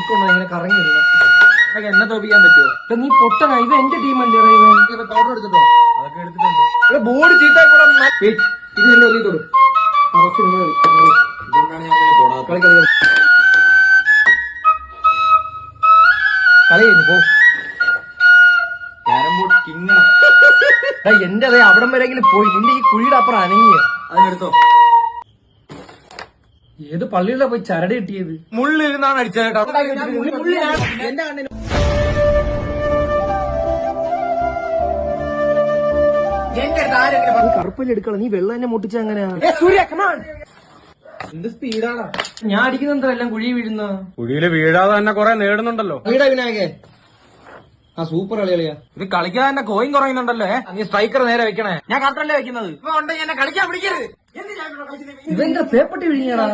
ട്രിക്കൊണ്ടോ ഇങ്ങനെ കറങ്ങി വരുന്ന എന്നെ തോപ്പിക്കാൻ പറ്റുമോ? നീ പൊട്ടനാ, ഇവ എന്റെ ടീമല്ലേ ഇവൻ. പൗഡർ എടുത്തിട്ടോ? അതൊക്കെ എടുത്തിട്ടുണ്ട്. ബോർഡ് ചീത്തായി കൂടെ ഇത് എന്റെ ഒന്നി തൊടും. ഇതുകൊണ്ടാണ് ഞാൻ തൊടാത്തത്. കളി കളി കളി കഴിഞ്ഞു പോ. ക്യാരം ബോർഡ് കിങ്ങണം. എന്റെ അതേ അവിടം വരെങ്കിലും പോയി. നിന്റെ ഈ കുഴിയുടെ അപ്പുറം അനങ്ങിയ അതിനെടുത്തോ. ഏത് പള്ളിയിലാ പോയി ചരട് കിട്ടിയത്? മുള്ളിരുന്നാണ് അടിച്ചത് കേട്ടോ. എന്റെ കണ്ണിന് കറുപ്പല്ലേ എടുക്കണം. നീ വെള്ളം തന്നെ മുട്ടിച്ച അങ്ങനെയാ. എന്ത് സ്പീഡാണ് ഞാൻ അടിക്കുന്ന എല്ലാം കുഴി വീഴുന്ന. കുഴിയില് വീഴാതെ തന്നെ കൊറേ നേടുന്നുണ്ടല്ലോ. കളിയുടെ വിനായകെ ആ സൂപ്പർ കളിയാ. ഇത് കളിക്കാതെ തന്നെ കോയിൻ കുറയുന്നുണ്ടല്ലോ. നീ സ്ട്രൈക്കർ നേരെ വെക്കണേ. ഞാൻ കറക്റ്റല്ലേ വെക്കുന്നത്. ഇപ്പൊ ഉണ്ടെങ്കിൽ എന്നെ കളിക്കാൻ പിടിക്കരുത്. ഇവന്റെ പേപ്പട്ടി വിഴിഞ്ഞാടാ.